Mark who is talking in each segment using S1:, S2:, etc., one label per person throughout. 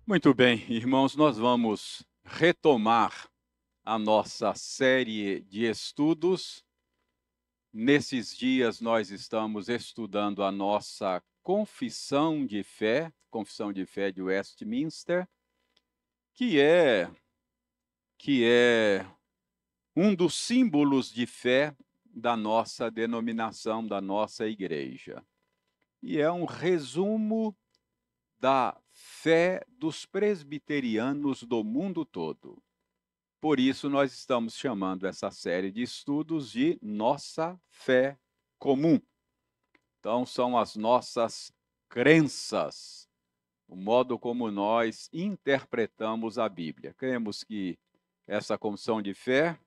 S1: Muito bem, irmãos, nós vamos retomar a nossa série de estudos. Nesses dias nós estamos estudando a nossa Confissão de Fé de Westminster, que é um dos símbolos de fé da nossa denominação, da nossa igreja. E é um resumo da fé dos presbiterianos do mundo todo. Por isso, nós estamos chamando essa série de estudos de Nossa Fé Comum. Então, são as nossas crenças, o modo como nós interpretamos a Bíblia. Cremos que essa confissão de fé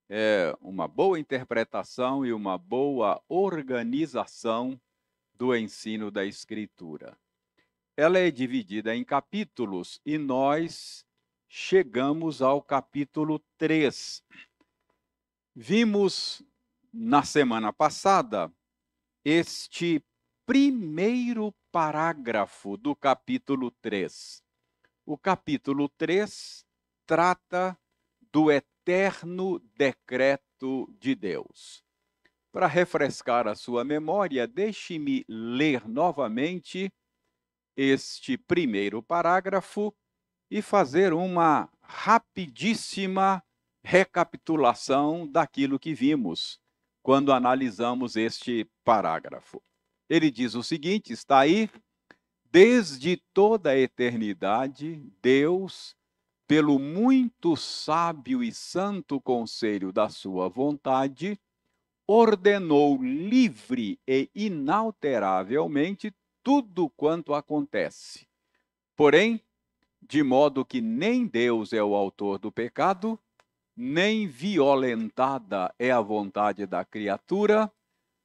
S1: é uma boa interpretação e uma boa organização do ensino da Escritura. Ela é dividida em capítulos e nós chegamos ao capítulo 3. Vimos na semana passada este primeiro parágrafo do capítulo 3. O capítulo 3 trata do eterno decreto de Deus. Para refrescar a sua memória, deixe-me ler novamente este primeiro parágrafo e fazer uma rapidíssima recapitulação daquilo que vimos quando analisamos este parágrafo. Ele diz o seguinte, está aí: desde toda a eternidade, Deus, pelo muito sábio e santo conselho da sua vontade, ordenou livre e inalteravelmente tudo quanto acontece. Porém, de modo que nem Deus é o autor do pecado, nem violentada é a vontade da criatura,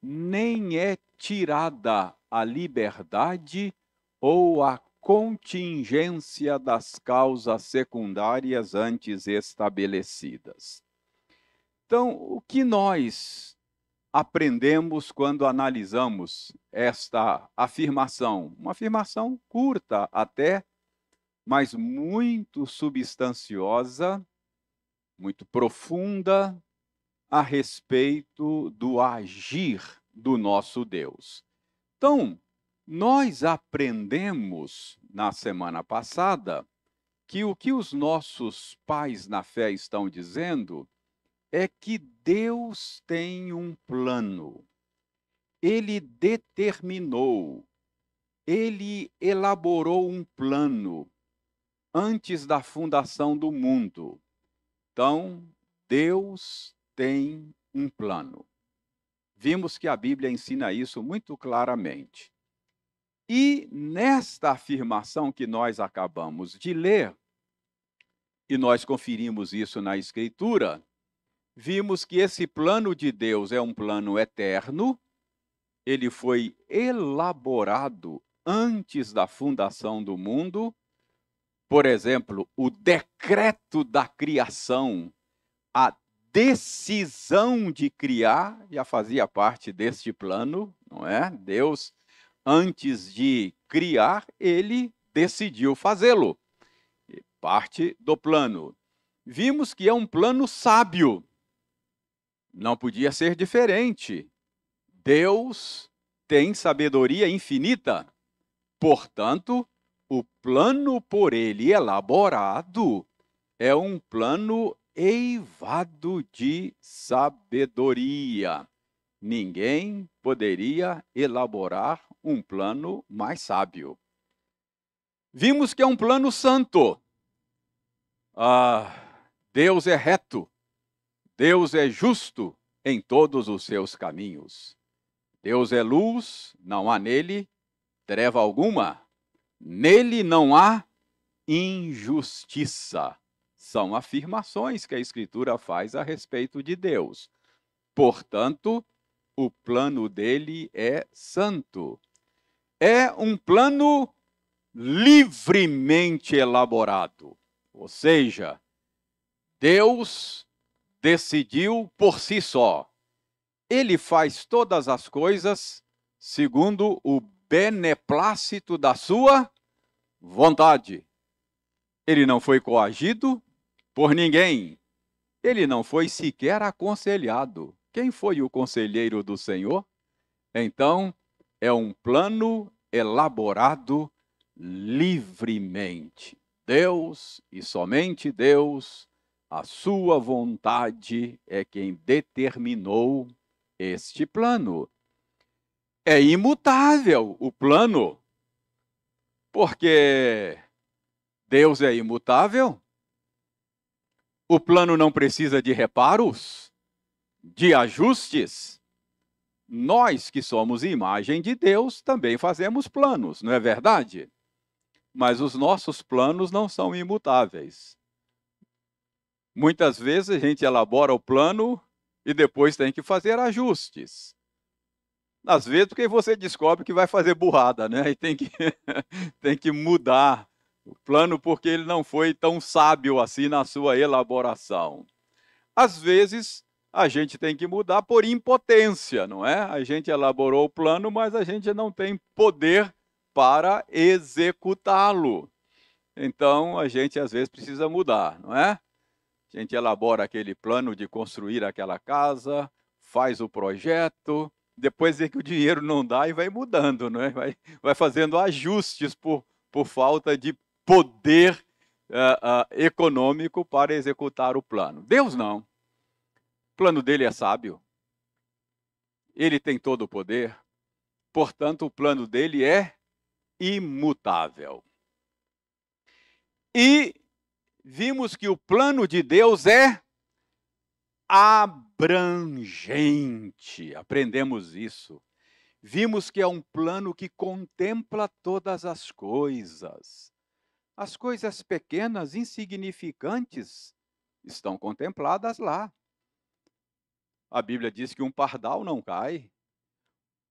S1: nem é tirada a liberdade ou a contingência das causas secundárias antes estabelecidas. Então, o que nós aprendemos quando analisamos esta afirmação? Uma afirmação curta até, mas muito substanciosa, muito profunda, a respeito do agir do nosso Deus. Então, nós aprendemos na semana passada que o que os nossos pais na fé estão dizendo é que Deus tem um plano. Ele determinou, ele elaborou um plano antes da fundação do mundo. Então, Deus tem um plano. Vimos que a Bíblia ensina isso muito claramente. E nesta afirmação que nós acabamos de ler, e nós conferimos isso na Escritura, vimos que esse plano de Deus é um plano eterno, ele foi elaborado antes da fundação do mundo. Por exemplo, o decreto da criação, a decisão de criar, já fazia parte deste plano, não é? Deus, antes de criar, ele decidiu fazê-lo. Parte do plano. Vimos que é um plano sábio. Não podia ser diferente. Deus tem sabedoria infinita. Portanto, o plano por ele elaborado é um plano eivado de sabedoria. Ninguém poderia elaborar um plano mais sábio. Vimos que é um plano santo. Deus é reto. Deus é justo em todos os seus caminhos. Deus é luz, não há nele treva alguma. Nele não há injustiça. São afirmações que a Escritura faz a respeito de Deus. Portanto, o plano dele é santo. É um plano livremente elaborado. Ou seja, Deus decidiu por si só. Ele faz todas as coisas segundo o beneplácito da sua vontade. Ele não foi coagido por ninguém. Ele não foi sequer aconselhado. Quem foi o conselheiro do Senhor? Então, é um plano elaborado livremente. Deus e somente Deus, a sua vontade é quem determinou este plano. É imutável o plano, porque Deus é imutável. O plano não precisa de reparos, de ajustes. Nós que somos imagem de Deus também fazemos planos, não é verdade? Mas os nossos planos não são imutáveis. Muitas vezes a gente elabora o plano e depois tem que fazer ajustes. Às vezes porque você descobre que vai fazer burrada, né? E tem que, tem que mudar o plano porque ele não foi tão sábio assim na sua elaboração. Às vezes a gente tem que mudar por impotência, não é? A gente elaborou o plano, mas a gente não tem poder para executá-lo. Então a gente às vezes precisa mudar, não é? A gente elabora aquele plano de construir aquela casa, faz o projeto, depois vê que o dinheiro não dá e vai mudando, não é? Vai fazendo ajustes por falta de poder econômico para executar o plano. Deus não. O plano dele é sábio. Ele tem todo o poder. Portanto, o plano dele é imutável. E vimos que o plano de Deus é abrangente. Aprendemos isso. Vimos que é um plano que contempla todas as coisas. As coisas pequenas, insignificantes, estão contempladas lá. A Bíblia diz que um pardal não cai,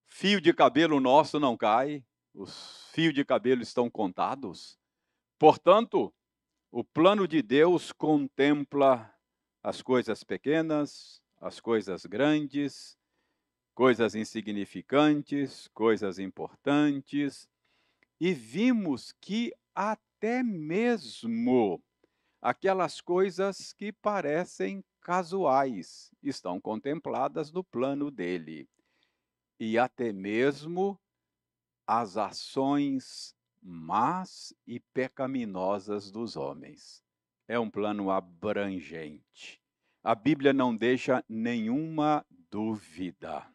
S1: fio de cabelo nosso não cai, os fios de cabelo estão contados. Portanto, o plano de Deus contempla as coisas pequenas, as coisas grandes, coisas insignificantes, coisas importantes, e vimos que até mesmo aquelas coisas que parecem casuais estão contempladas no plano dele. E até mesmo as ações más e pecaminosas dos homens. É um plano abrangente. A Bíblia não deixa nenhuma dúvida.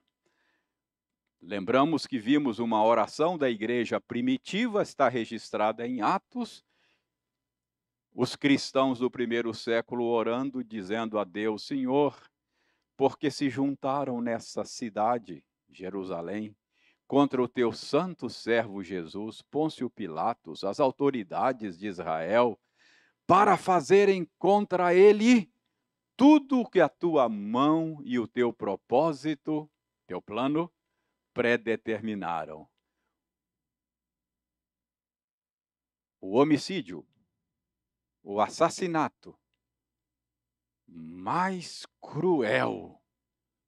S1: Lembramos que vimos uma oração da igreja primitiva, está registrada em Atos. Os cristãos do primeiro século orando, dizendo a Deus: Senhor, porque se juntaram nessa cidade, Jerusalém, contra o teu santo servo Jesus, Pôncio Pilatos, as autoridades de Israel, para fazerem contra ele tudo o que a tua mão e o teu propósito, teu plano, predeterminaram. O homicídio, o assassinato mais cruel,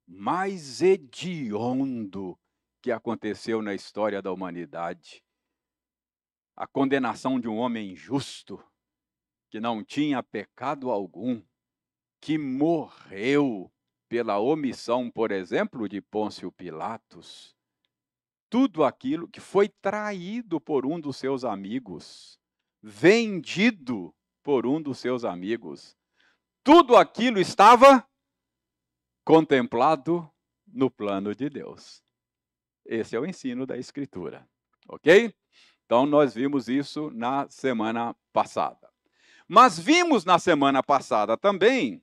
S1: mais hediondo que aconteceu na história da humanidade. A condenação de um homem justo, que não tinha pecado algum, que morreu pela omissão, por exemplo, de Pôncio Pilatos. Tudo aquilo que foi traído por um dos seus amigos, vendido por um dos seus amigos. Tudo aquilo estava contemplado no plano de Deus. Esse é o ensino da Escritura, ok? Então, nós vimos isso na semana passada. Mas vimos na semana passada também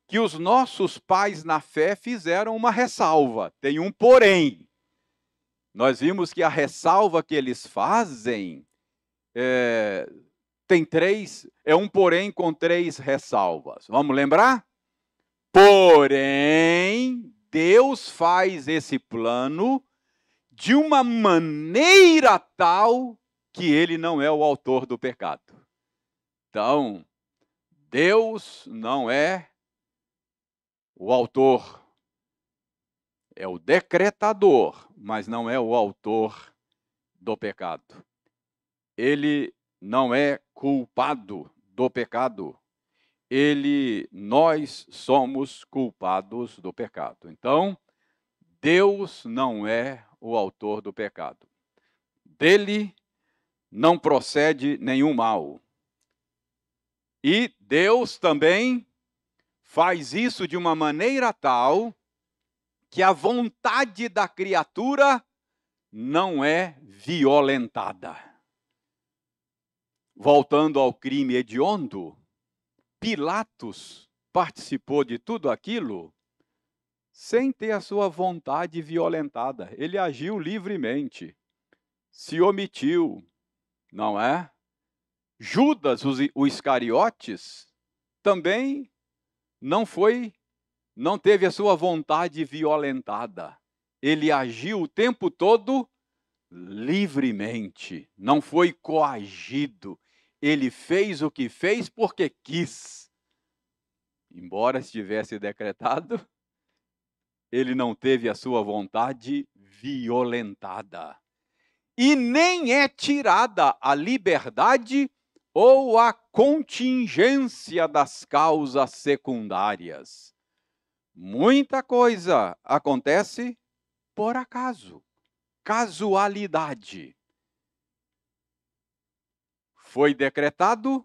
S1: que os nossos pais na fé fizeram uma ressalva, tem um porém. Nós vimos que a ressalva que eles fazem tem um porém com 3 ressalvas. Vamos lembrar? Porém, Deus faz esse plano de uma maneira tal que ele não é o autor do pecado. Então, Deus não é o autor, é o decretador, mas não é o autor do pecado. Ele não é culpado do pecado. Nós somos culpados do pecado. Então, Deus não é o autor do pecado. Dele não procede nenhum mal. E Deus também faz isso de uma maneira tal que a vontade da criatura não é violentada. Voltando ao crime hediondo, Pilatos participou de tudo aquilo sem ter a sua vontade violentada. Ele agiu livremente, se omitiu, não é? Judas, o Iscariotes, também não teve a sua vontade violentada. Ele agiu o tempo todo livremente, não foi coagido. Ele fez o que fez porque quis. Embora estivesse decretado, ele não teve a sua vontade violentada. E nem é tirada a liberdade ou a contingência das causas secundárias. Muita coisa acontece por acaso, casualidade. Foi decretado,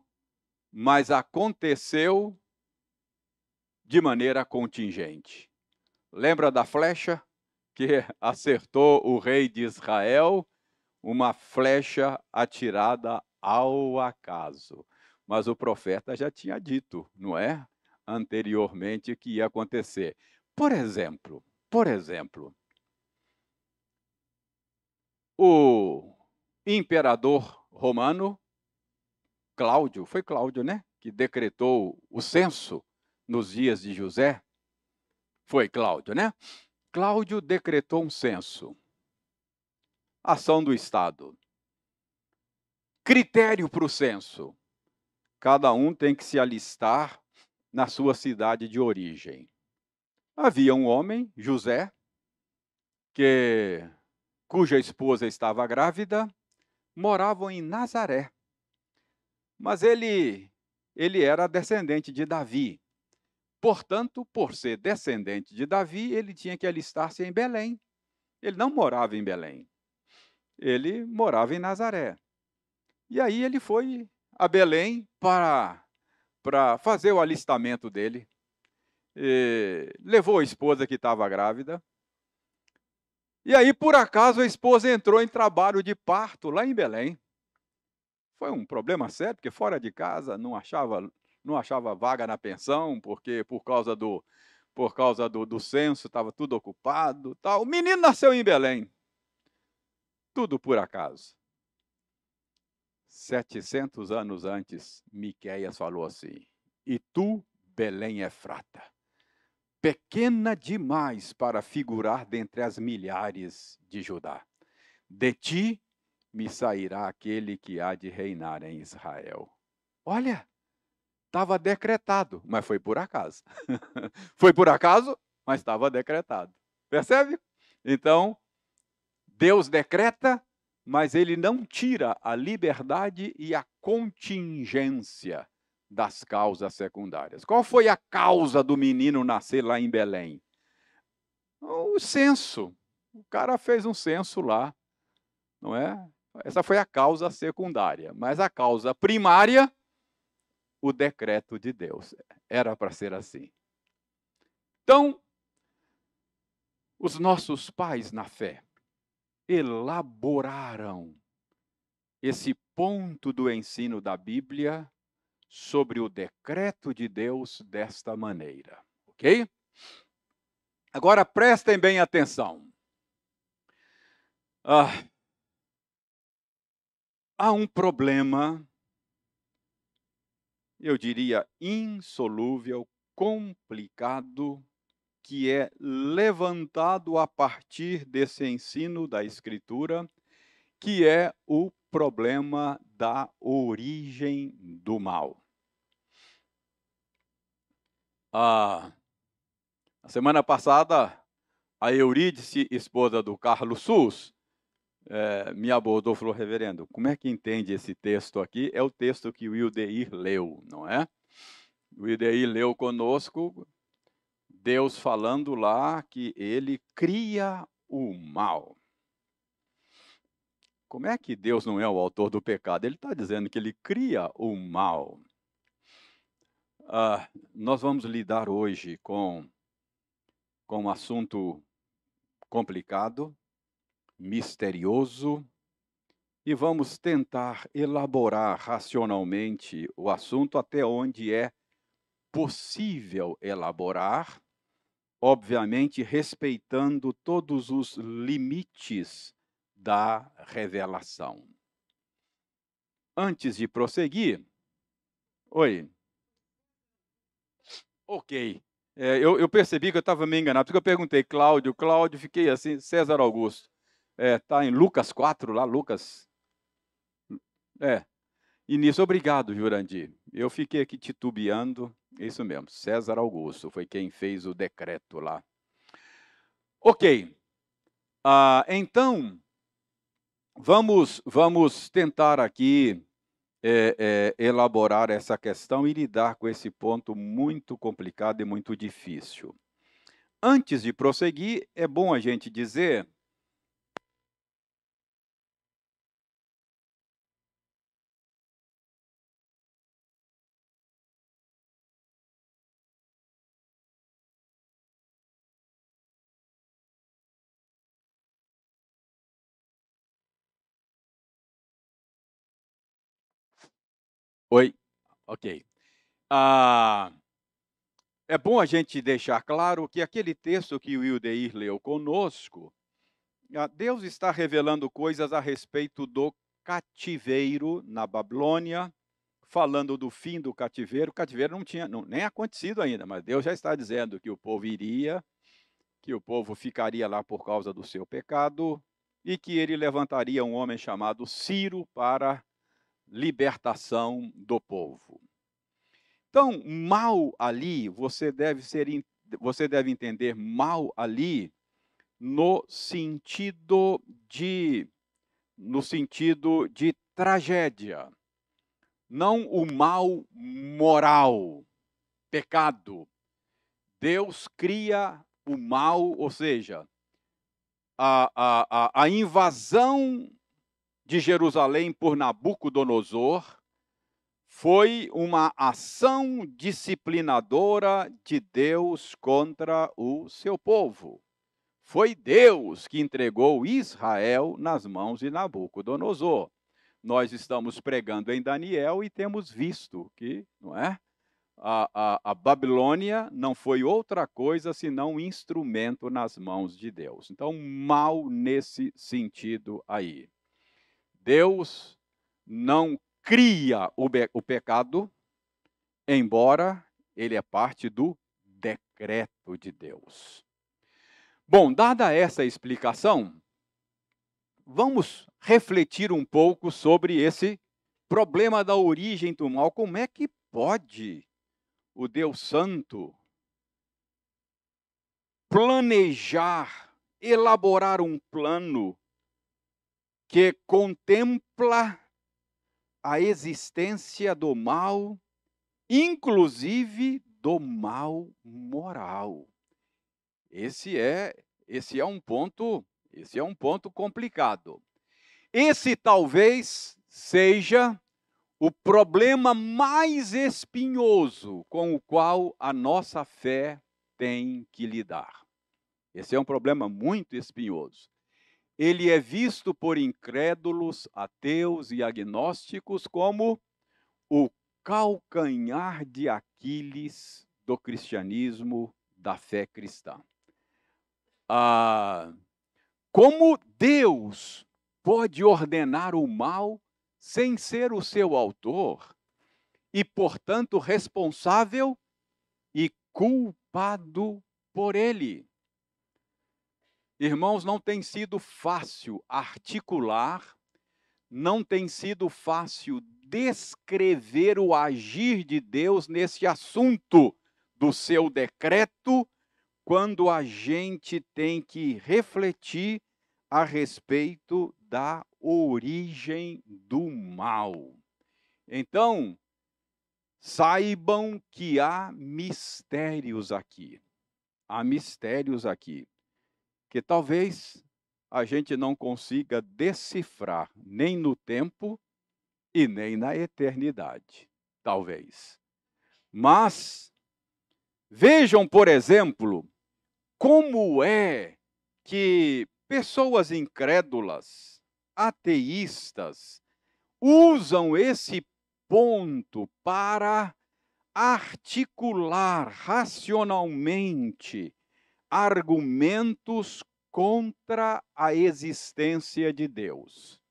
S1: mas aconteceu de maneira contingente. Lembra da flecha que acertou o rei de Israel? Uma flecha atirada ao acaso. Mas o profeta já tinha dito, não é? Anteriormente que ia acontecer. Por exemplo, o imperador romano, Cláudio, foi Cláudio, né? Que decretou o censo nos dias de José. Foi Cláudio, né? Cláudio decretou um censo. Ação do Estado. Critério para o censo. Cada um tem que se alistar na sua cidade de origem. Havia um homem, José, cuja esposa estava grávida, moravam em Nazaré. Mas ele era descendente de Davi. Portanto, por ser descendente de Davi, ele tinha que alistar-se em Belém. Ele não morava em Belém. Ele morava em Nazaré. E aí ele foi a Belém para fazer o alistamento dele. Levou a esposa que estava grávida. E aí, por acaso, a esposa entrou em trabalho de parto lá em Belém. Foi um problema sério, porque fora de casa não achava vaga na pensão, porque por causa do censo estava tudo ocupado. Tal. O menino nasceu em Belém. Tudo por acaso. 700 anos antes, Miqueias falou assim: e tu, Belém Efrata, pequena demais para figurar dentre as milhares de Judá. De ti me sairá aquele que há de reinar em Israel. Olha, estava decretado, mas foi por acaso. Foi por acaso, mas estava decretado. Percebe? Então, Deus decreta, mas ele não tira a liberdade e a contingência das causas secundárias. Qual foi a causa do menino nascer lá em Belém? O censo. O cara fez um censo lá, não é? Essa foi a causa secundária. Mas a causa primária, o decreto de Deus. Era para ser assim. Então, os nossos pais na fé elaboraram esse ponto do ensino da Bíblia sobre o decreto de Deus desta maneira, ok? Agora prestem bem atenção. Há um problema, eu diria insolúvel, complicado, que é levantado a partir desse ensino da Escritura, que é o problema da origem do mal. Na semana passada, a Eurídice, esposa do Carlos Sus, me abordou e falou: reverendo, como é que entende esse texto aqui? É o texto que o Wildeir leu, não é? O Wildeir leu conosco, Deus falando lá que ele cria o mal. Como é que Deus não é o autor do pecado? Ele está dizendo que ele cria o mal. Nós vamos lidar hoje com um assunto complicado, misterioso, e vamos tentar elaborar racionalmente o assunto até onde é possível elaborar, obviamente respeitando todos os limites da revelação. Antes de prosseguir, oi. Ok. Eu percebi que eu estava meio enganado, porque eu perguntei Cláudio, fiquei assim, César Augusto. Está em Lucas 4, lá, Lucas. E nisso, obrigado, Jurandir. Eu fiquei aqui titubeando, isso mesmo, César Augusto foi quem fez o decreto lá. Ok. Então, vamos tentar aqui elaborar essa questão e lidar com esse ponto muito complicado e muito difícil. Antes de prosseguir, é bom a gente dizer oi, ok. É bom a gente deixar claro que aquele texto que o Wildeir leu conosco, Deus está revelando coisas a respeito do cativeiro na Babilônia, falando do fim do cativeiro. O cativeiro não tinha nem acontecido ainda, mas Deus já está dizendo que o povo iria, que o povo ficaria lá por causa do seu pecado e que ele levantaria um homem chamado Ciro para libertação do povo. Então, mal ali, você deve entender mal ali no sentido de tragédia, não o mal moral, pecado. Deus cria o mal, ou seja, a invasão de Jerusalém por Nabucodonosor foi uma ação disciplinadora de Deus contra o seu povo. Foi Deus que entregou Israel nas mãos de Nabucodonosor. Nós estamos pregando em Daniel e temos visto que, não é? A Babilônia não foi outra coisa senão um instrumento nas mãos de Deus. Então, mal nesse sentido aí. Deus não cria o pecado, embora ele é parte do decreto de Deus. Bom, dada essa explicação, vamos refletir um pouco sobre esse problema da origem do mal. Como é que pode o Deus Santo planejar, elaborar um plano que contempla a existência do mal, inclusive do mal moral? Esse é um ponto complicado. Esse talvez seja o problema mais espinhoso com o qual a nossa fé tem que lidar. Esse é um problema muito espinhoso. Ele é visto por incrédulos, ateus e agnósticos como o calcanhar de Aquiles do cristianismo, da fé cristã. Como Deus pode ordenar o mal sem ser o seu autor e, portanto, responsável e culpado por ele? Irmãos, não tem sido fácil articular, não tem sido fácil descrever o agir de Deus nesse assunto do seu decreto, quando a gente tem que refletir a respeito da origem do mal. Então, saibam que há mistérios aqui. Há mistérios aqui que talvez a gente não consiga decifrar nem no tempo e nem na eternidade. Talvez. Mas vejam, por exemplo, como é que pessoas incrédulas, ateístas, usam esse ponto para articular racionalmente argumentos contra a existência de Deus.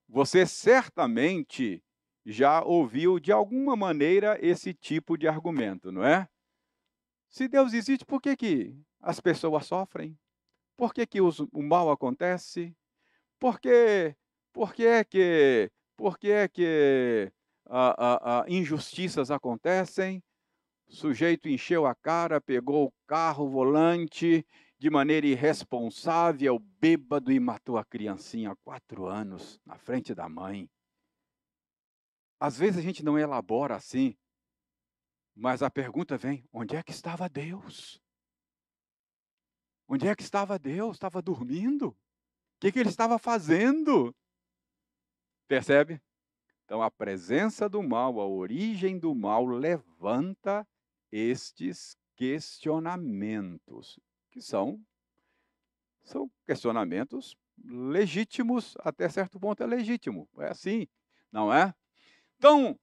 S1: Você certamente já ouviu de alguma maneira esse tipo de argumento, não é? Se Deus existe, por que que as pessoas sofrem? Por que que o mal acontece? Por que, por que é que injustiças acontecem? O sujeito encheu a cara, pegou o carro, o volante, de maneira irresponsável, bêbado e matou a criancinha há 4 anos, na frente da mãe. Às vezes a gente não elabora assim, mas a pergunta vem: onde é que estava Deus? Onde é que estava Deus? Estava dormindo? O que que ele estava fazendo? Percebe? Então, a presença do mal, a origem do mal, levanta estes questionamentos, que são questionamentos legítimos, até certo ponto é legítimo, é assim, não é? Então,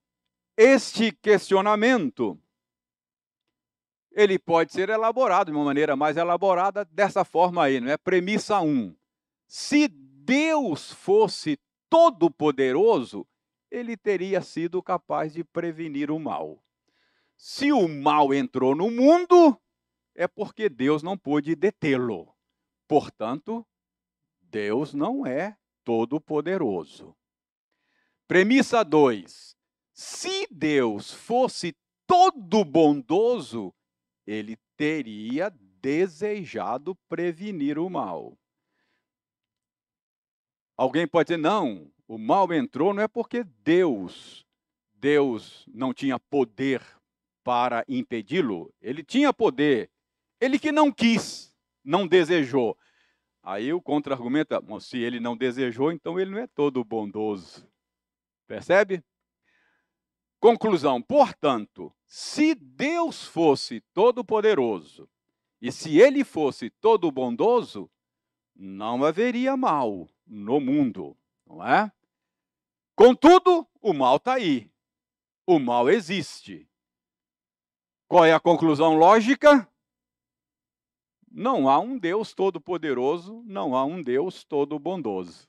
S1: este questionamento, ele pode ser elaborado de uma maneira mais elaborada dessa forma aí, não é? Premissa 1. Se Deus fosse todo-poderoso, ele teria sido capaz de prevenir o mal. Se o mal entrou no mundo, é porque Deus não pôde detê-lo. Portanto, Deus não é todo-poderoso. Premissa 2. Se Deus fosse todo bondoso, ele teria desejado prevenir o mal. Alguém pode dizer, não, o mal entrou não é porque Deus não tinha poder para impedi-lo. Ele tinha poder, ele que não quis, não desejou. Aí o contra-argumento é, se ele não desejou, então ele não é todo bondoso. Percebe? Conclusão, portanto, se Deus fosse todo poderoso, e se ele fosse todo bondoso, não haveria mal no mundo, não é? Contudo, o mal está aí. O mal existe. Qual é a conclusão lógica? Não há um Deus todo-poderoso, não há um Deus todo-bondoso.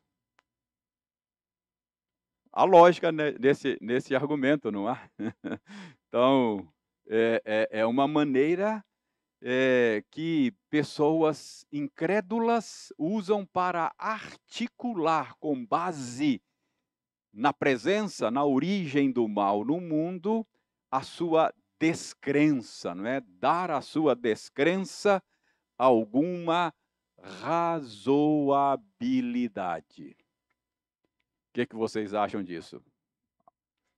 S1: A lógica nesse argumento, não há? Então, é uma maneira que pessoas incrédulas usam para articular com base na presença, na origem do mal no mundo, a sua descrença, não é? Dar à sua descrença alguma razoabilidade. O que que vocês acham disso?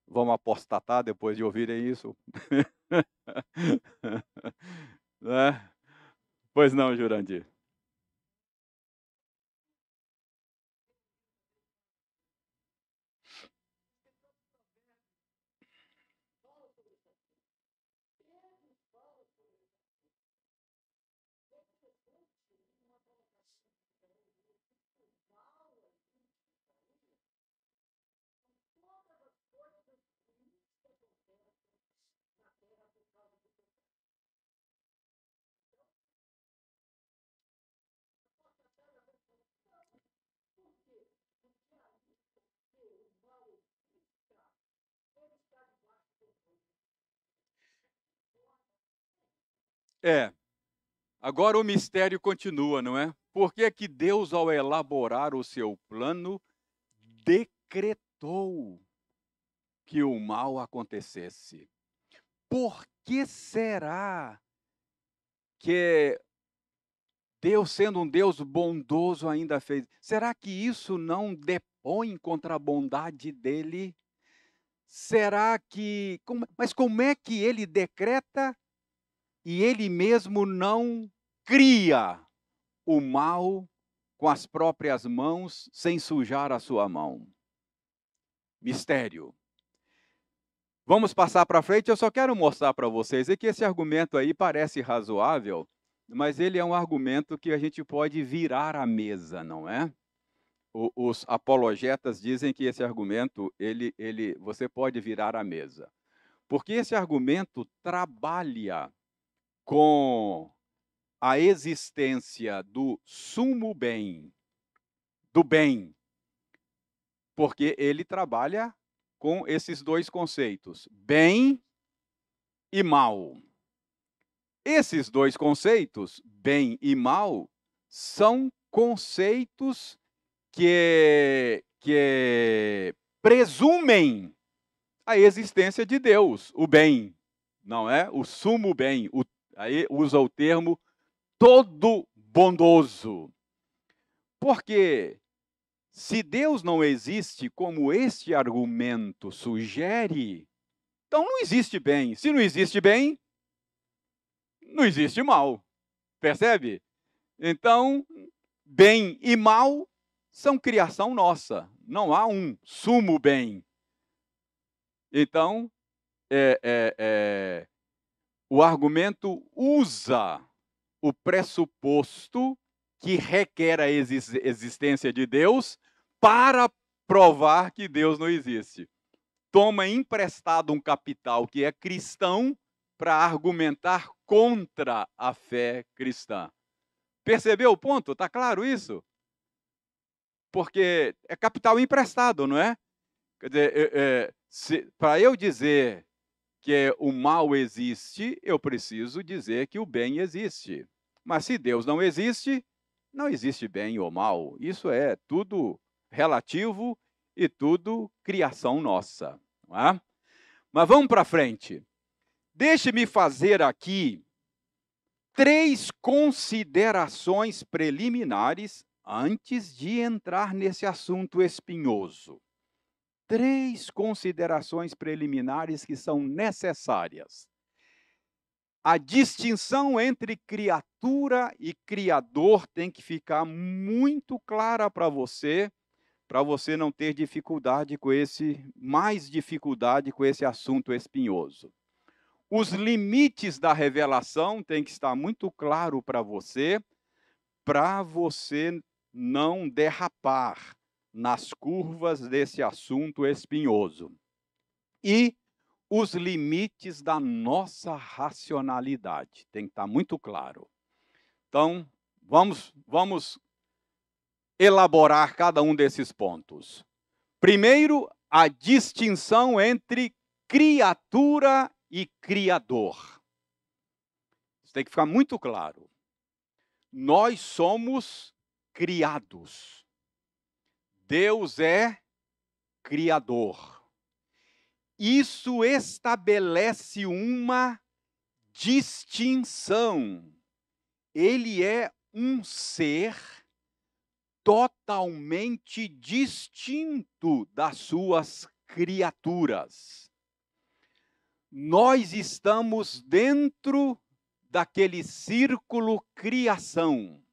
S1: Vão apostatar depois de ouvirem isso? Né? Pois não, Jurandir. É, agora o mistério continua, não é? Por que que Deus, ao elaborar o seu plano, decretou que o mal acontecesse? Por que será que Deus, sendo um Deus bondoso, ainda fez. Será que isso não depõe contra a bondade dele? Será que. Mas como é que ele decreta e ele mesmo não cria o mal com as próprias mãos, sem sujar a sua mão? Mistério. Vamos passar para frente, eu só quero mostrar para vocês que esse argumento aí parece razoável, mas ele é um argumento que a gente pode virar a mesa, não é? Os apologetas dizem que esse argumento, você pode virar a mesa. Porque esse argumento trabalha com a existência do sumo bem, do bem, porque ele trabalha com esses dois conceitos, bem e mal. Esses dois conceitos, bem e mal, são conceitos que presumem a existência de Deus, o bem, não é? O sumo bem. Aí usa o termo todo bondoso. Porque se Deus não existe, como este argumento sugere, então não existe bem. Se não existe bem, não existe mal. Percebe? Então, bem e mal são criação nossa. Não há um sumo bem. Então, o argumento usa o pressuposto que requer a existência de Deus para provar que Deus não existe. Toma emprestado um capital que é cristão para argumentar contra a fé cristã. Percebeu o ponto? Está claro isso? Porque é capital emprestado, não é? Quer dizer, para eu dizer que o mal existe, eu preciso dizer que o bem existe. Mas se Deus não existe, não existe bem ou mal. Isso é tudo relativo e tudo criação nossa. Não é? Mas vamos para frente. Deixe-me fazer aqui 3 considerações preliminares antes de entrar nesse assunto espinhoso. 3 considerações preliminares que são necessárias. A distinção entre criatura e criador tem que ficar muito clara para você não ter mais dificuldade com esse assunto espinhoso. Os limites da revelação têm que estar muito claro para você não derrapar nas curvas desse assunto espinhoso. E os limites da nossa racionalidade. Tem que estar muito claro. Então, vamos elaborar cada um desses pontos. Primeiro, a distinção entre criatura e criador. Isso tem que ficar muito claro. Nós somos criados. Deus é criador. Isso estabelece uma distinção. Ele é um ser totalmente distinto das suas criaturas. Nós estamos dentro daquele círculo criação.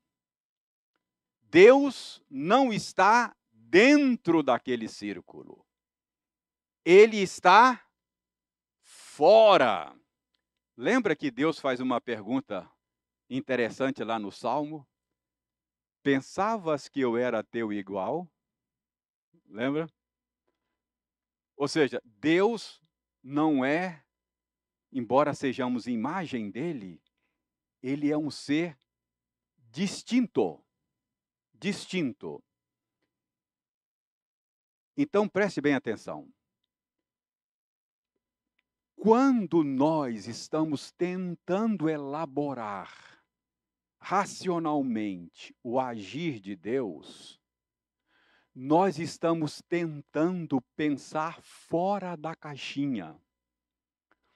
S1: Deus não está dentro daquele círculo. Ele está fora. Lembra que Deus faz uma pergunta interessante lá no Salmo? Pensavas que eu era teu igual? Lembra? Ou seja, Deus não é, embora sejamos imagem dele, ele é um ser distinto. Distinto. Então preste bem atenção. Quando nós estamos tentando elaborar racionalmente o agir de Deus, nós estamos tentando pensar fora da caixinha.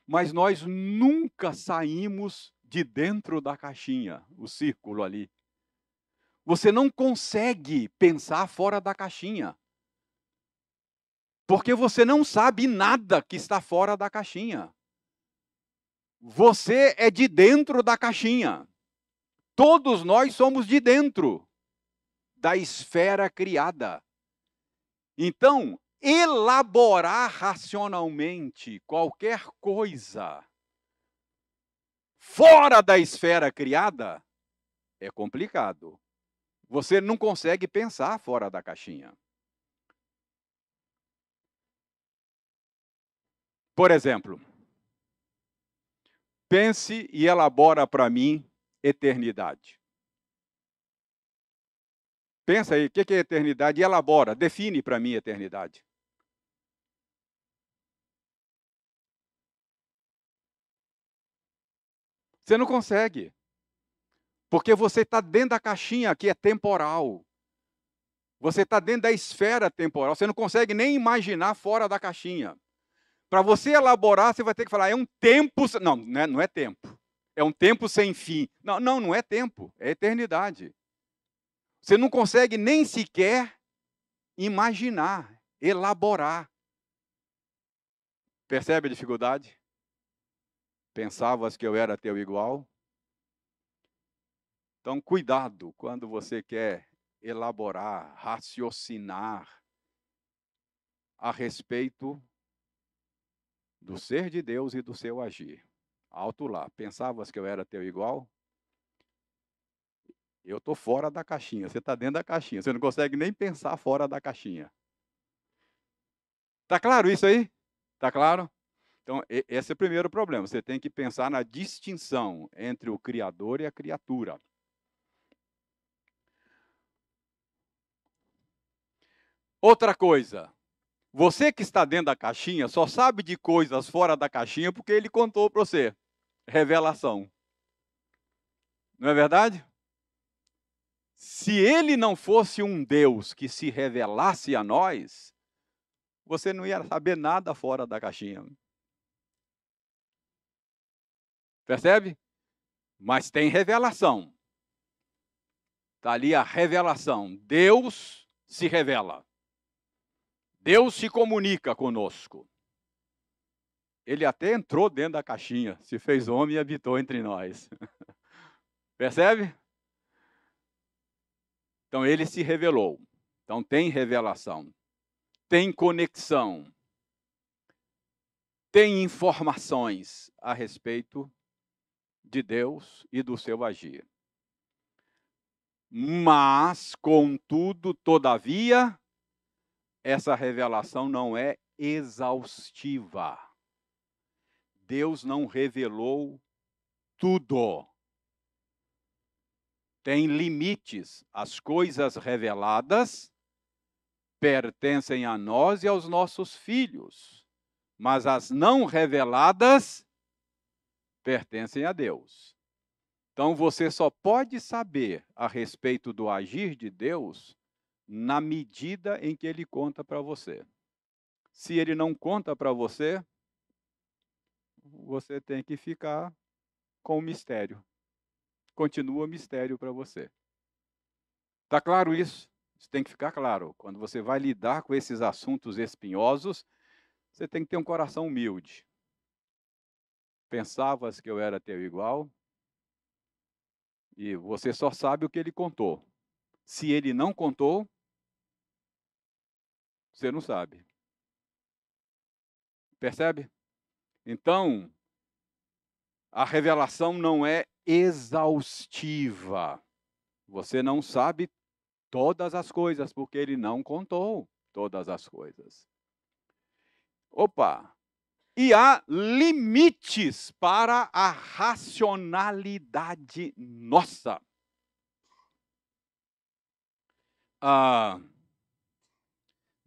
S1: Mas nós nunca saímos de dentro da caixinha, o círculo ali. Você não consegue pensar fora da caixinha. Porque você não sabe nada que está fora da caixinha. Você é de dentro da caixinha. Todos nós somos de dentro da esfera criada. Então, elaborar racionalmente qualquer coisa fora da esfera criada é complicado. Você não consegue pensar fora da caixinha. Por exemplo, pense e elabora para mim eternidade. Pensa aí, o que é eternidade? E elabora, define para mim eternidade. Você não consegue. Porque você está dentro da caixinha que é temporal. Você está dentro da esfera temporal. Você não consegue nem imaginar fora da caixinha. Para você elaborar, você vai ter que falar, é um tempo. Não, não é tempo. É um tempo sem fim. Não, não é tempo. É eternidade. Você não consegue nem sequer imaginar, elaborar. Percebe a dificuldade? Pensavas que eu era teu igual? Então, cuidado quando você quer elaborar, raciocinar a respeito do ser de Deus e do seu agir. Alto lá. Pensavas que eu era teu igual? Eu estou fora da caixinha. Você está dentro da caixinha. Você não consegue nem pensar fora da caixinha. Está claro isso aí? Está claro? Então, esse é o primeiro problema. Você tem que pensar na distinção entre o Criador e a criatura. Outra coisa. Você que está dentro da caixinha só sabe de coisas fora da caixinha porque ele contou para você. Revelação. Não é verdade? Se ele não fosse um Deus que se revelasse a nós, você não ia saber nada fora da caixinha. Percebe? Mas tem revelação. Está ali a revelação. Deus se revela. Deus se comunica conosco. Ele até entrou dentro da caixinha, se fez homem e habitou entre nós. Percebe? Então ele se revelou. Então tem revelação. Tem conexão. Tem informações a respeito de Deus e do seu agir. Mas, contudo, todavia, essa revelação não é exaustiva. Deus não revelou tudo. Tem limites. As coisas reveladas pertencem a nós e aos nossos filhos, mas as não reveladas pertencem a Deus. Então você só pode saber a respeito do agir de Deus na medida em que ele conta para você. Se ele não conta para você, você tem que ficar com o mistério. Continua mistério para você. Está claro isso? Isso tem que ficar claro. Quando você vai lidar com esses assuntos espinhosos, você tem que ter um coração humilde. Pensavas que eu era teu igual? E você só sabe o que ele contou. Se ele não contou, você não sabe. Percebe? Então, a revelação não é exaustiva. Você não sabe todas as coisas, porque ele não contou todas as coisas. Opa! E há limites para a racionalidade nossa.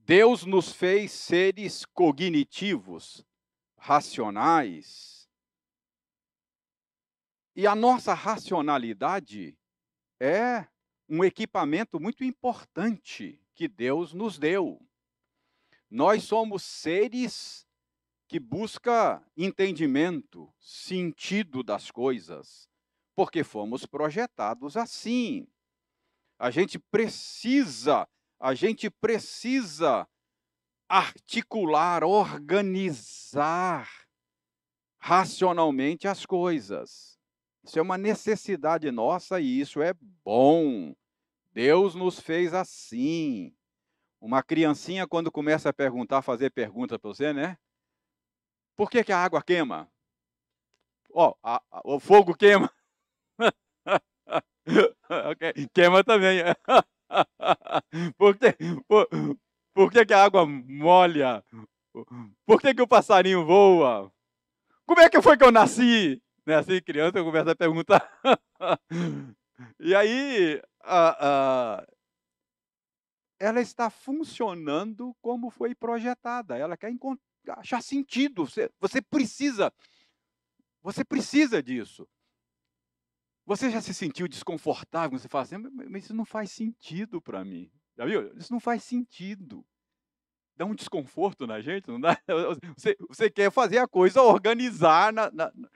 S1: Deus nos fez seres cognitivos, racionais. E a nossa racionalidade é um equipamento muito importante que Deus nos deu. Nós somos seres que buscam entendimento, sentido das coisas, porque fomos projetados assim. A gente precisa articular, organizar racionalmente as coisas. Isso é uma necessidade nossa e isso é bom. Deus nos fez assim. Uma criancinha, quando começa a perguntar, fazer pergunta para você, né? Por que a água queima? Ó, o fogo queima. Ok, queima também. Por que, por, por que a água molha? Por que o passarinho voa? Como é que foi que eu nasci? Né, assim, criança, eu começo a perguntar. E aí, ela está funcionando como foi projetada. Ela quer achar sentido. Você precisa disso. Você já se sentiu desconfortável? Você fala assim, mas isso não faz sentido para mim. Já viu? Isso não faz sentido. Dá um desconforto na gente, não dá? Você quer fazer a coisa organizar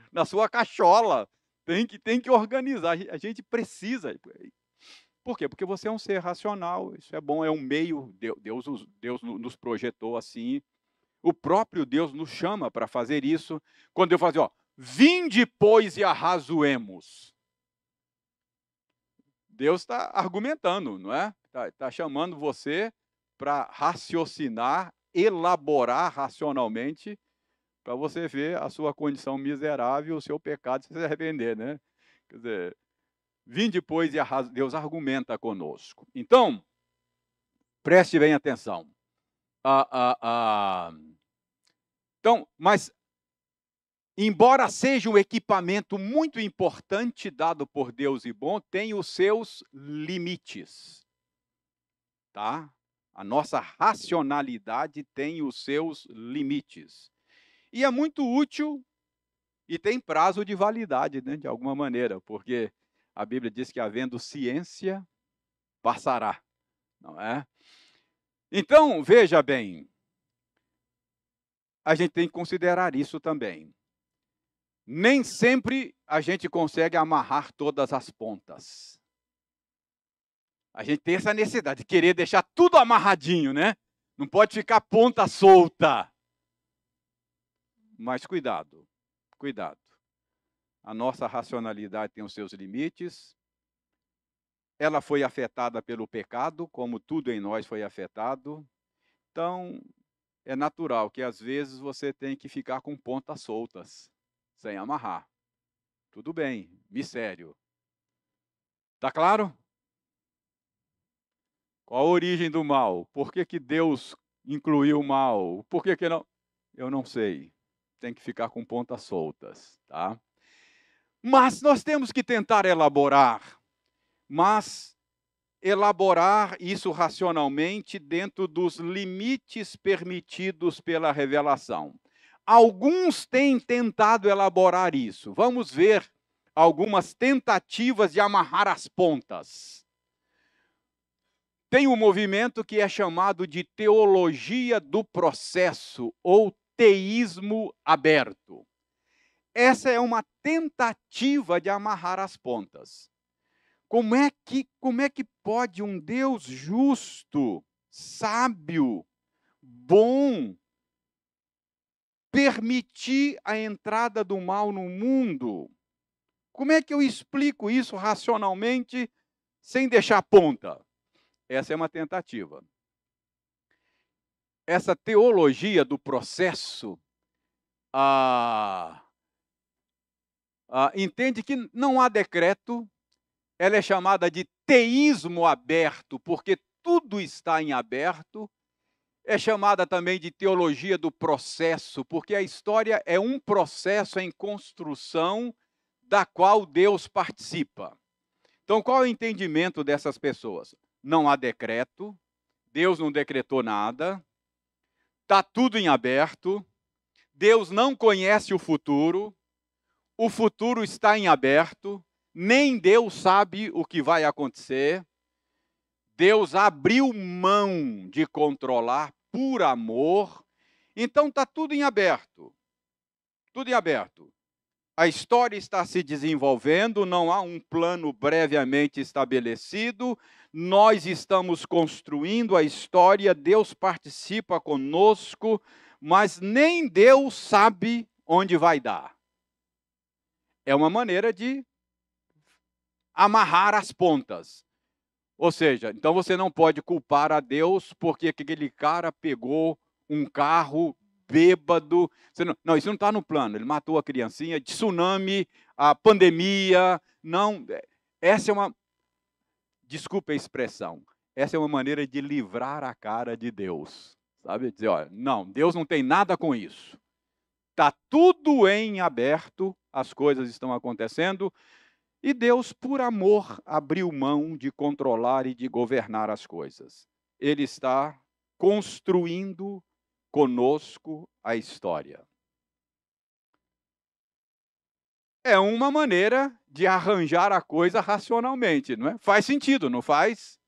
S1: na sua cachola. Tem que organizar. A gente precisa. Por quê? Porque você é um ser racional. Isso é bom, é um meio. Deus nos projetou assim. O próprio Deus nos chama para fazer isso. Quando eu falo assim, ó, vinde, pois, e arrazoemos. Deus está argumentando, não é? Tá chamando você para raciocinar, elaborar racionalmente, para você ver a sua condição miserável, o seu pecado, se arrepender, né? Quer dizer, vinde, pois, e Deus argumenta conosco. Então, preste bem atenção. Então, mas embora seja um equipamento muito importante dado por Deus e bom, tem os seus limites. Tá? A nossa racionalidade tem os seus limites. E é muito útil e tem prazo de validade, né, de alguma maneira, porque a Bíblia diz que havendo ciência, passará, não é? Então, veja bem, a gente tem que considerar isso também. Nem sempre a gente consegue amarrar todas as pontas. A gente tem essa necessidade de querer deixar tudo amarradinho, né? Não pode ficar ponta solta. Mas cuidado, cuidado. A nossa racionalidade tem os seus limites. Ela foi afetada pelo pecado, como tudo em nós foi afetado. Então, é natural que às vezes você tem que ficar com pontas soltas, sem amarrar. Tudo bem, mistério. Tá claro? Qual a origem do mal? Por que Deus incluiu o mal? Por que não? Eu não sei. Tem que ficar com pontas soltas, tá? Mas nós temos que tentar elaborar. Mas elaborar isso racionalmente dentro dos limites permitidos pela revelação. Alguns têm tentado elaborar isso. Vamos ver algumas tentativas de amarrar as pontas. Tem um movimento que é chamado de teologia do processo ou teísmo aberto. Essa é uma tentativa de amarrar as pontas. Como é que pode um Deus justo, sábio, bom, permitir a entrada do mal no mundo? Como é que eu explico isso racionalmente sem deixar ponta? Essa é uma tentativa. Essa teologia do processo entende que não há decreto. Ela é chamada de teísmo aberto, porque tudo está em aberto. É chamada também de teologia do processo, porque a história é um processo em construção da qual Deus participa. Então, qual é o entendimento dessas pessoas? Não há decreto, Deus não decretou nada, está tudo em aberto, Deus não conhece o futuro está em aberto, nem Deus sabe o que vai acontecer. Deus abriu mão de controlar por amor. Então está tudo em aberto. Tudo em aberto. A história está se desenvolvendo, não há um plano previamente estabelecido, nós estamos construindo a história, Deus participa conosco, mas nem Deus sabe onde vai dar. É uma maneira de amarrar as pontas. Ou seja, então você não pode culpar a Deus porque aquele cara pegou um carro bêbado. Não, isso não está no plano. Ele matou a criancinha, tsunami, a pandemia. Não, essa é uma. Desculpe a expressão. Essa é uma maneira de livrar a cara de Deus. Sabe? Dizer, olha, não, Deus não tem nada com isso. Está tudo em aberto, as coisas estão acontecendo. E Deus, por amor, abriu mão de controlar e de governar as coisas. Ele está construindo conosco a história. É uma maneira de arranjar a coisa racionalmente, não é? Faz sentido, não faz?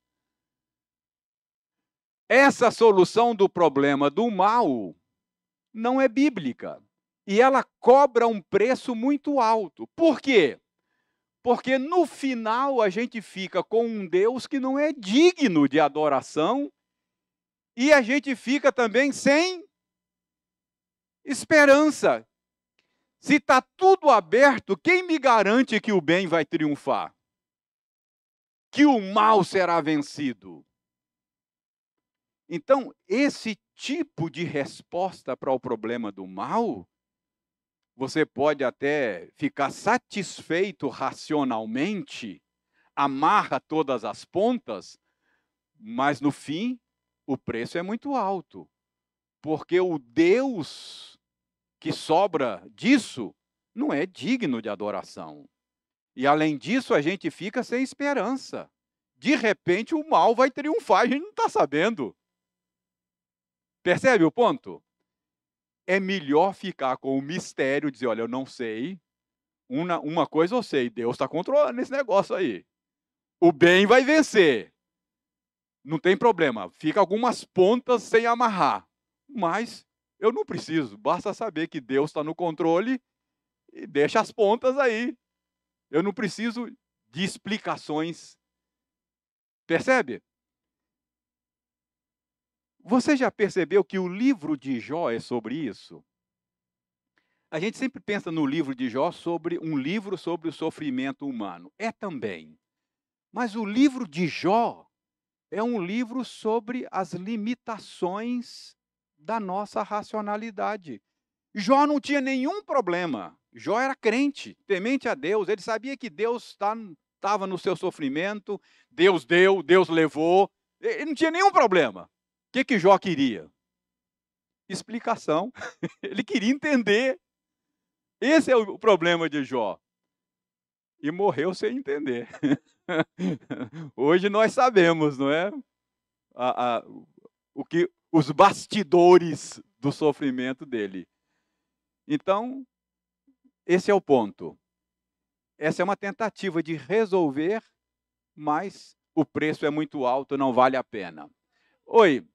S1: Essa solução do problema do mal não é bíblica. E ela cobra um preço muito alto. Por quê? Porque no final a gente fica com um Deus que não é digno de adoração e a gente fica também sem esperança. Se está tudo aberto, quem me garante que o bem vai triunfar? Que o mal será vencido? Então, esse tipo de resposta para o problema do mal, você pode até ficar satisfeito racionalmente, amarra todas as pontas, mas no fim, o preço é muito alto. Porque o Deus que sobra disso não é digno de adoração. E além disso, a gente fica sem esperança. De repente, o mal vai triunfar, a gente não está sabendo. Percebe o ponto? É melhor ficar com o mistério, dizer, olha, eu não sei. Uma coisa eu sei, Deus está controlando esse negócio aí. O bem vai vencer. Não tem problema, fica algumas pontas sem amarrar. Mas eu não preciso, basta saber que Deus está no controle e deixa as pontas aí. Eu não preciso de explicações. Percebe? Você já percebeu que o livro de Jó é sobre isso? A gente sempre pensa no livro de Jó sobre um livro sobre o sofrimento humano. É também. Mas o livro de Jó é um livro sobre as limitações da nossa racionalidade. Jó não tinha nenhum problema. Jó era crente, temente a Deus. Ele sabia que Deus estava no seu sofrimento. Deus deu, Deus levou. Ele não tinha nenhum problema. O que Jó queria? Explicação. Ele queria entender. Esse é o problema de Jó. E morreu sem entender. Hoje nós sabemos, não é? Os bastidores do sofrimento dele. Então, esse é o ponto. Essa é uma tentativa de resolver, mas o preço é muito alto, não vale a pena. Oi.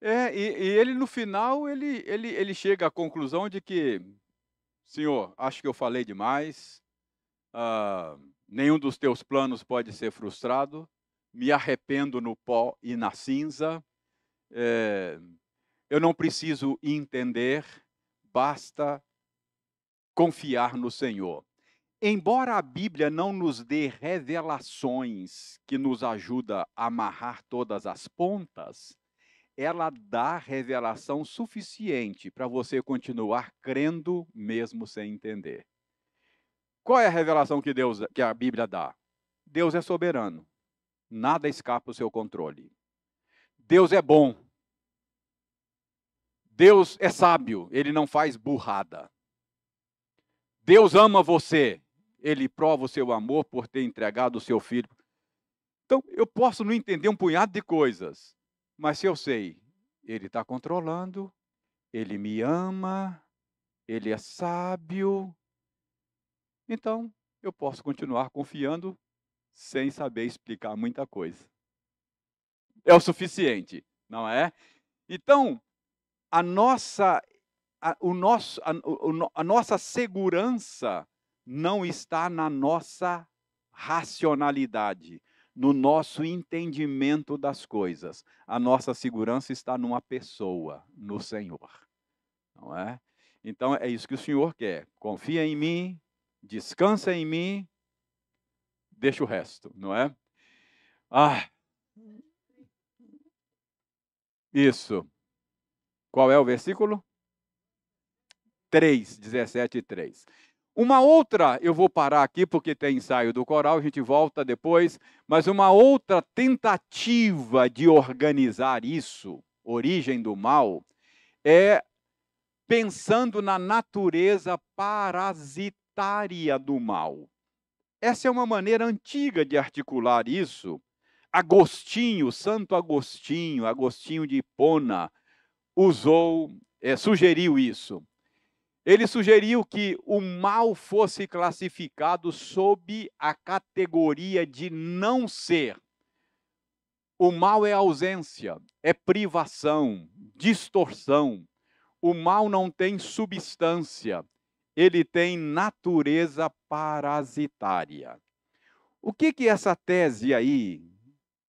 S1: E ele no final, ele chega à conclusão de que, Senhor, acho que eu falei demais, nenhum dos teus planos pode ser frustrado, me arrependo no pó e na cinza, eu não preciso entender, basta confiar no Senhor. Embora a Bíblia não nos dê revelações que nos ajudam a amarrar todas as pontas, ela dá revelação suficiente para você continuar crendo mesmo sem entender. Qual é a revelação que a Bíblia dá? Deus é soberano. Nada escapa do seu controle. Deus é bom. Deus é sábio, ele não faz burrada. Deus ama você, Ele prova o seu amor por ter entregado o seu filho. Então, eu posso não entender um punhado de coisas, mas se eu sei, ele está controlando, ele me ama, ele é sábio, então eu posso continuar confiando sem saber explicar muita coisa. É o suficiente, não é? Então, a nossa, o nosso, a nossa segurança não está na nossa racionalidade, no nosso entendimento das coisas. A nossa segurança está numa pessoa, no Senhor, não é? Então é isso que o Senhor quer. Confia em mim, descansa em mim, deixa o resto, não é? Ah, isso. Qual é o versículo? 3, 17 e 3. Uma outra, eu vou parar aqui porque tem ensaio do coral, a gente volta depois, mas uma outra tentativa de organizar isso, origem do mal, é pensando na natureza parasitária do mal. Essa é uma maneira antiga de articular isso. Agostinho, Santo Agostinho, Agostinho de Hipona, sugeriu isso. Ele sugeriu que o mal fosse classificado sob a categoria de não ser. O mal é ausência, é privação, distorção. O mal não tem substância, ele tem natureza parasitária. O que essa tese aí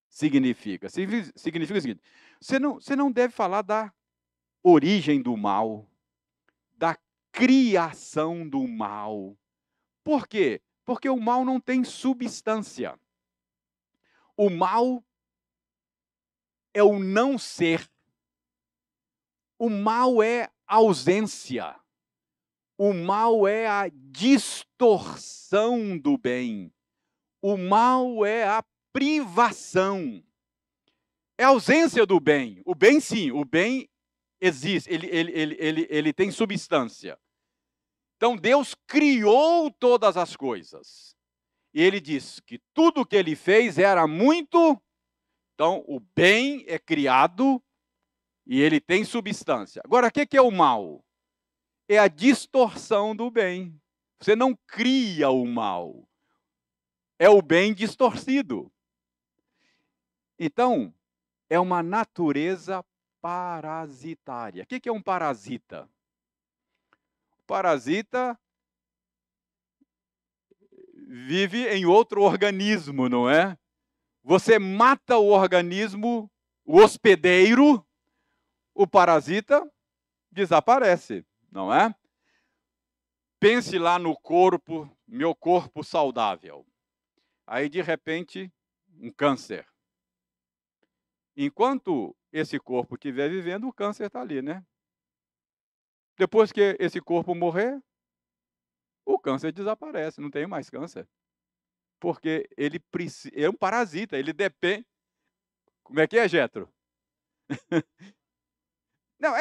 S1: significa? Significa o seguinte: você não deve falar da origem do mal, da criação do mal. Por quê? Porque o mal não tem substância. O mal é o não ser. O mal é ausência. O mal é a distorção do bem. O mal é a privação. É a ausência do bem. O bem, sim, o bem existe, ele tem substância. Então, Deus criou todas as coisas. E ele diz que tudo que ele fez era muito. Então, o bem é criado e ele tem substância. Agora, o que é o mal? É a distorção do bem. Você não cria o mal. É o bem distorcido. Então, é uma natureza parasitária. O que é um parasita? O parasita vive em outro organismo, não é? Você mata o organismo, o hospedeiro, o parasita desaparece, não é? Pense lá no corpo, meu corpo saudável. Aí, de repente, um câncer. Enquanto esse corpo estiver vivendo, o câncer está ali, né? Depois que esse corpo morrer, o câncer desaparece, não tem mais câncer. Porque ele é um parasita, ele depende. Como é que é, Jetro? Não,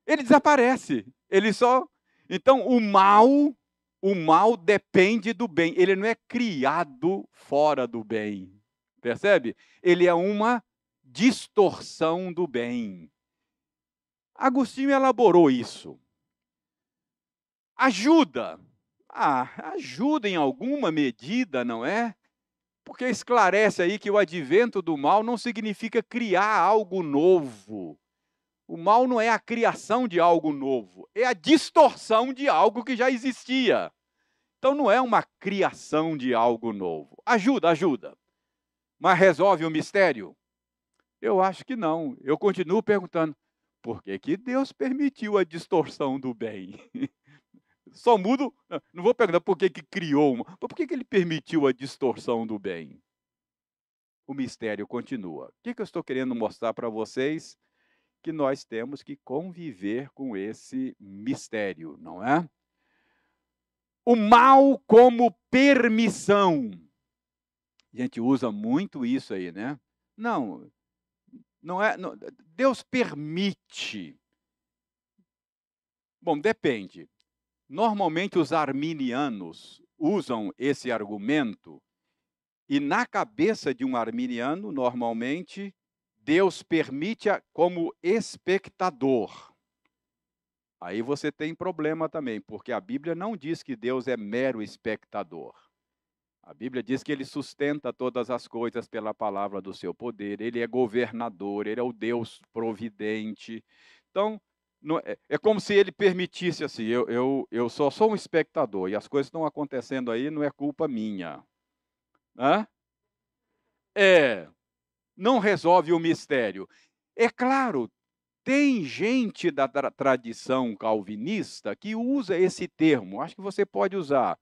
S1: ele desaparece. Ele só. Então, o mal depende do bem. Ele não é criado fora do bem. Percebe? Ele é uma distorção do bem. Agostinho elaborou isso. Ajuda. Ajuda em alguma medida, não é? Porque esclarece aí que o advento do mal não significa criar algo novo. O mal não é a criação de algo novo, é a distorção de algo que já existia. Então não é uma criação de algo novo. Ajuda. Mas resolve o mistério? Eu acho que não. Eu continuo perguntando, por que Deus permitiu a distorção do bem? Só mudo, não vou perguntar por que criou, mas por que ele permitiu a distorção do bem? O mistério continua. O que eu estou querendo mostrar para vocês? Que nós temos que conviver com esse mistério, não é? O mal como permissão. A gente usa muito isso aí, né? Não é. Não, Deus permite. Bom, depende. Normalmente os arminianos usam esse argumento e na cabeça de um arminiano, normalmente, Deus permite como espectador. Aí você tem problema também, porque a Bíblia não diz que Deus é mero espectador. A Bíblia diz que ele sustenta todas as coisas pela palavra do seu poder, ele é governador, ele é o Deus providente. Então, é como se ele permitisse assim: eu só sou um espectador e as coisas estão acontecendo aí, não é culpa minha. Hã? É, não resolve o mistério. É claro, tem gente da tradição calvinista que usa esse termo, acho que você pode usar.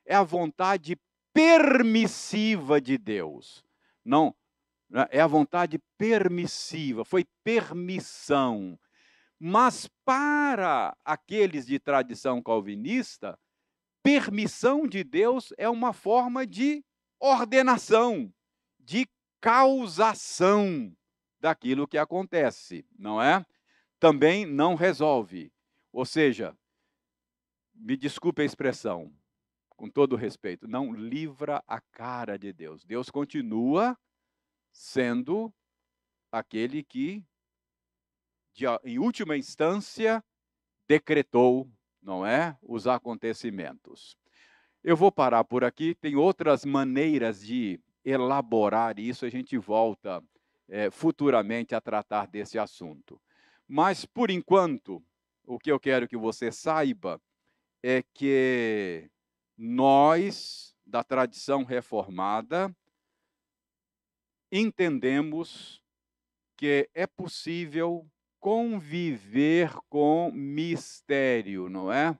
S1: É a vontade permissiva de Deus. Não, né, é a vontade permissiva, foi permissão. Mas para aqueles de tradição calvinista, permissão de Deus é uma forma de ordenação, de causação daquilo que acontece, não é? Também não resolve. Ou seja, me desculpe a expressão, com todo respeito, não livra a cara de Deus. Deus continua sendo aquele que, em última instância, decretou, não é, os acontecimentos. Eu vou parar por aqui, tem outras maneiras de elaborar isso, a gente volta futuramente a tratar desse assunto. Mas, por enquanto, o que eu quero que você saiba é que nós, da tradição reformada, entendemos que é possível conviver com mistério, não é?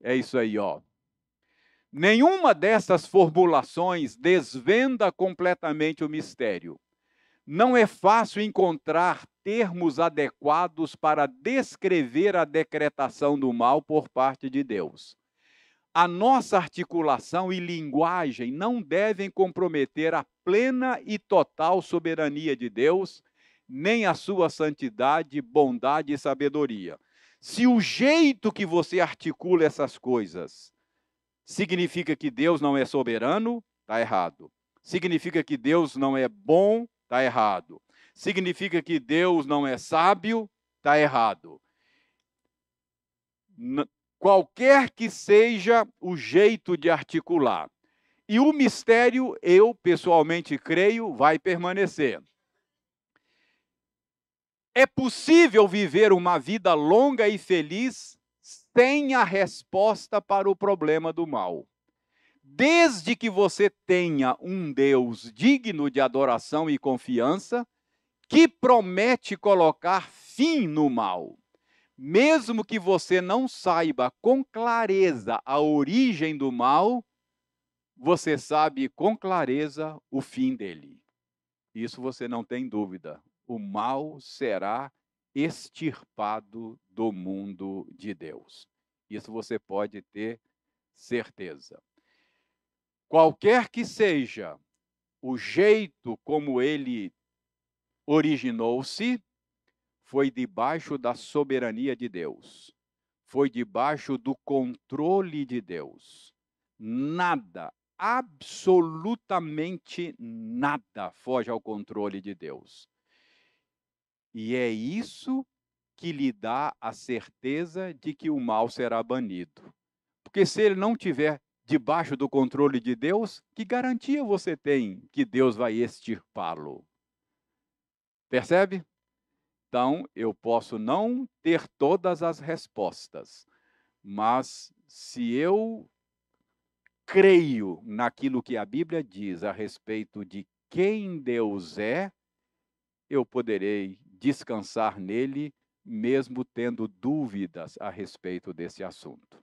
S1: É isso aí, ó. Nenhuma dessas formulações desvenda completamente o mistério. Não é fácil encontrar termos adequados para descrever a decretação do mal por parte de Deus. A nossa articulação e linguagem não devem comprometer a plena e total soberania de Deus, nem a sua santidade, bondade e sabedoria. Se o jeito que você articula essas coisas significa que Deus não é soberano, está errado. Significa que Deus não é bom, está errado. Significa que Deus não é sábio, está errado. Qualquer que seja o jeito de articular. E o mistério, eu pessoalmente creio, vai permanecer. É possível viver uma vida longa e feliz sem a resposta para o problema do mal. Desde que você tenha um Deus digno de adoração e confiança, que promete colocar fim no mal. Mesmo que você não saiba com clareza a origem do mal, você sabe com clareza o fim dele. Isso você não tem dúvida. O mal será extirpado do mundo de Deus. Isso você pode ter certeza. Qualquer que seja o jeito como ele originou-se, foi debaixo da soberania de Deus. Foi debaixo do controle de Deus. Nada, absolutamente nada foge ao controle de Deus. E é isso que lhe dá a certeza de que o mal será banido. Porque se ele não tiver debaixo do controle de Deus, que garantia você tem que Deus vai extirpá-lo? Percebe? Então, eu posso não ter todas as respostas, mas se eu creio naquilo que a Bíblia diz a respeito de quem Deus é, eu poderei descansar nele, mesmo tendo dúvidas a respeito desse assunto.